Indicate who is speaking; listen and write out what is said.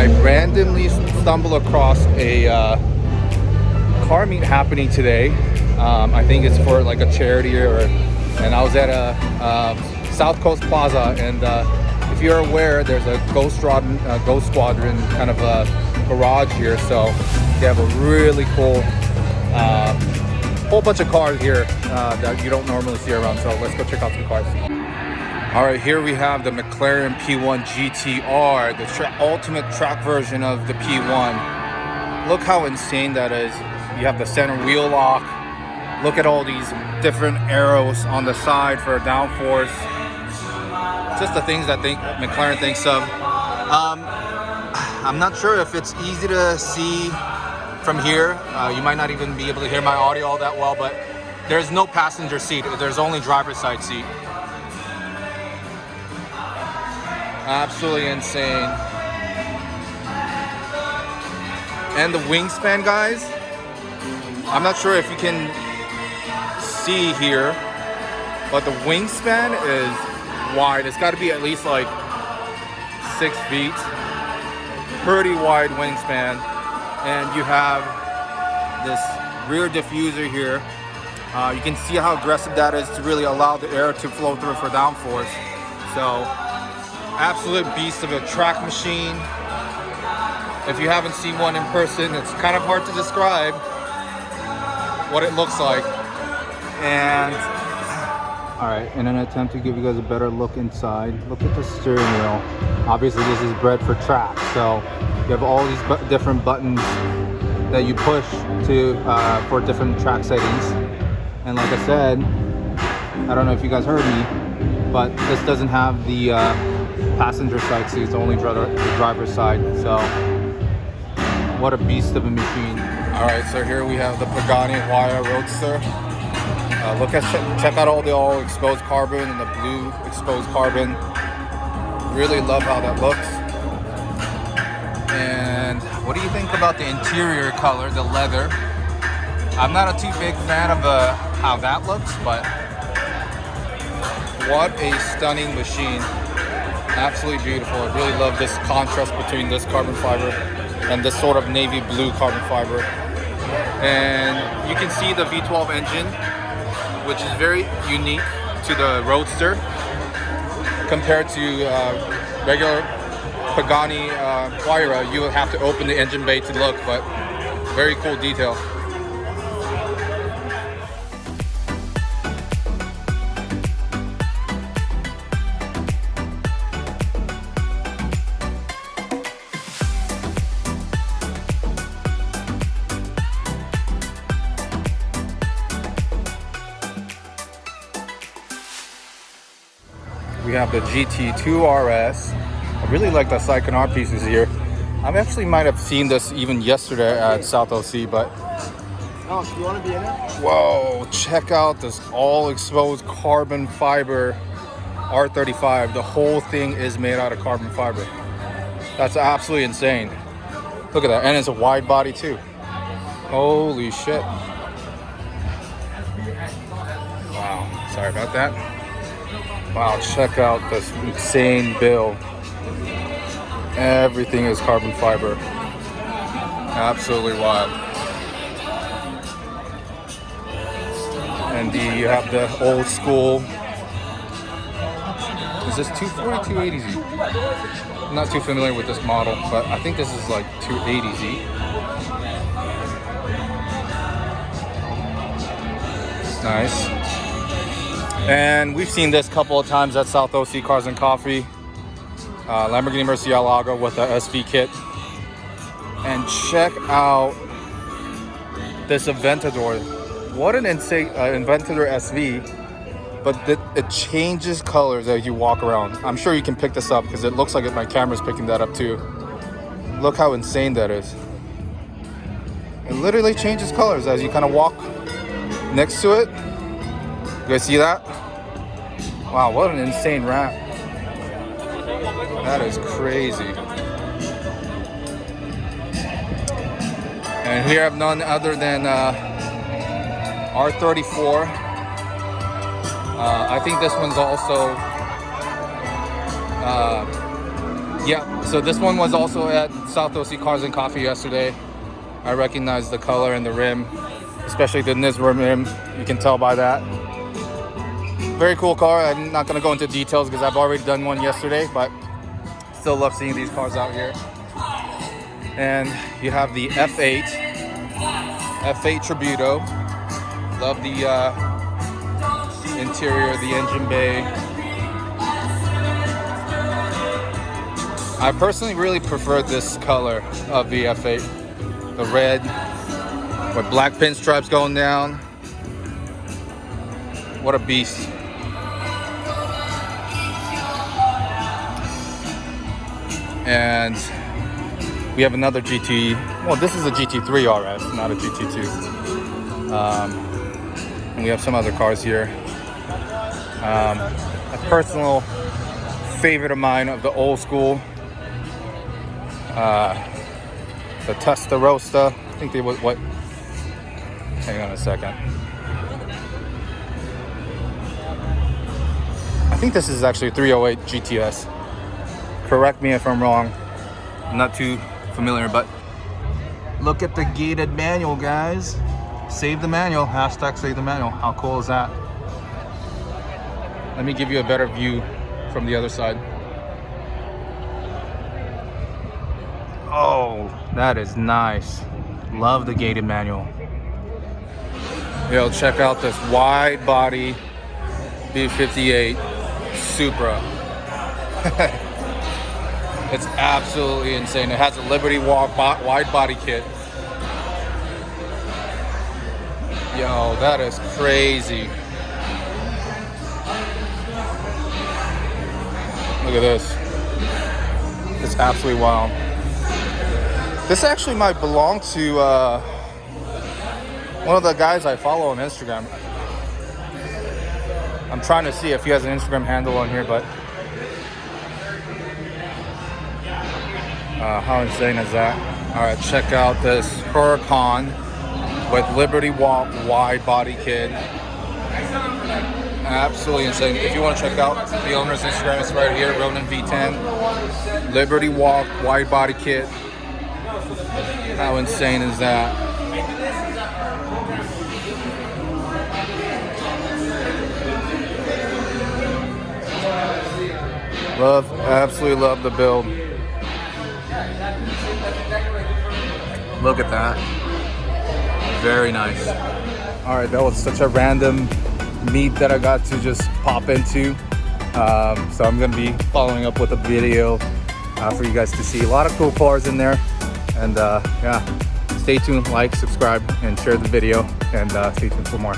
Speaker 1: I randomly stumbled across a car meet happening today. I think it's for like a charity and I was at a South Coast Plaza, and if you're aware, there's a Ghost Squadron kind of a garage here, so they have a really cool whole bunch of cars here that you don't normally see around. So let's go check out some cars. All right, here we have the Mclaren P1 Gtr, the ultimate track version of the P1. Look how insane that is. You have the center wheel lock. Look at all these different arrows on the side for downforce. Just the things that McLaren thinks of. I'm not sure if it's easy to see from here. You might not even be able to hear my audio all that well, but there's no passenger seat. There's only driver's side seat. Absolutely insane. And the wingspan, guys, I'm not sure if you can see here, but the wingspan is wide. It's got to be at least like 6 feet. Pretty wide wingspan. And you have this rear diffuser here. You can see how aggressive that is to really allow the air to flow through for downforce. So absolute beast of a track machine. If you haven't seen one in person, it's kind of hard to describe what it looks like. And all right, in an attempt to give you guys a better look inside, look at the steering wheel. Obviously this is bred for track, so you have all these different buttons that you push to for different track settings. And like I said, I don't know if you guys heard me, but this doesn't have the passenger side seats, only the driver's side. So what a beast of a machine. All right, so here we have the Pagani Roadster. Check out all the exposed carbon and the blue exposed carbon. Really love how that looks. And what do you think about the interior color, the leather? I'm not a too big fan of how that looks, but what a stunning machine. Absolutely beautiful. I really love this contrast between this carbon fiber and this sort of navy blue carbon fiber. And you can see the V12 engine, which is very unique to the Roadster compared to regular Pagani Huayra. You would have to open the engine bay to look, but very cool detail. We have the Gt2 Rs. I really like the side canard pieces here. I actually might have seen this even yesterday at South OC, but
Speaker 2: oh, you want to be in it?
Speaker 1: Whoa, check out this all exposed carbon fiber R35. The whole thing is made out of carbon fiber. That's absolutely insane. Look at that, and it's a wide body too. Holy shit. Wow, sorry about that. Wow, check out this insane build. Everything is carbon fiber. Absolutely wild. And you have the old school. Is this 240, 280Z? I'm not too familiar with this model, but I think this is like 280Z. Nice. And we've seen this a couple of times at South OC Cars and Coffee. Lamborghini Murcielago with the SV kit. And check out this Aventador. What an insane Aventador SV. But it changes colors as you walk around. I'm sure you can pick this up because it looks like my camera's picking that up too. Look how insane that is. It literally changes colors as you kind of walk next to it. You guys see that? Wow, what an insane wrap. That is crazy. And here I have none other than R34. I think this one's also Yeah, so this one was also at South OC Cars and Coffee yesterday. I recognize the color and the rim, especially the Nisra rim. You can tell by that. Very cool car. I'm not going to go into details because I've already done one yesterday, but still love seeing these cars out here. And you have the F8 Tributo. Love the interior, the engine bay. I personally really prefer this color of the F8. The red with black pinstripes going down. What a beast. And we have another GT. Well, this is a Gt2 Rs, not a Gt2. And we have some other cars here. A personal favorite of mine of the old school. The Roadster. I think they was what? Hang on a second. I think this is actually a 308 GTS. Correct me if I'm wrong. I'm not too familiar, but look at the gated manual, guys. Save the manual. Hashtag save the manual. How cool is that? Let me give you a better view from the other side. Oh, that is nice. Love the gated manual. Yo, check out this wide body B58 Supra. It's absolutely insane. It has a Liberty Walk wide body kit. Yo, that is crazy. Look at this. It's absolutely wild. This actually might belong to one of the guys I follow on Instagram. I'm trying to see if he has an Instagram handle on here, but how insane is that? All right, check out this Huracan with Liberty Walk wide body kit. Absolutely insane. If you want to check out the owner's Instagram, it's right here, Ronan V10. Liberty Walk wide body kit. How insane is that? Absolutely love the build. Look at that. Very nice. All right, that was such a random meet that I got to just pop into. So I'm gonna be following up with a video for you guys to see. A lot of cool cars in there. And yeah, stay tuned, like, subscribe, and share the video, and stay tuned for more.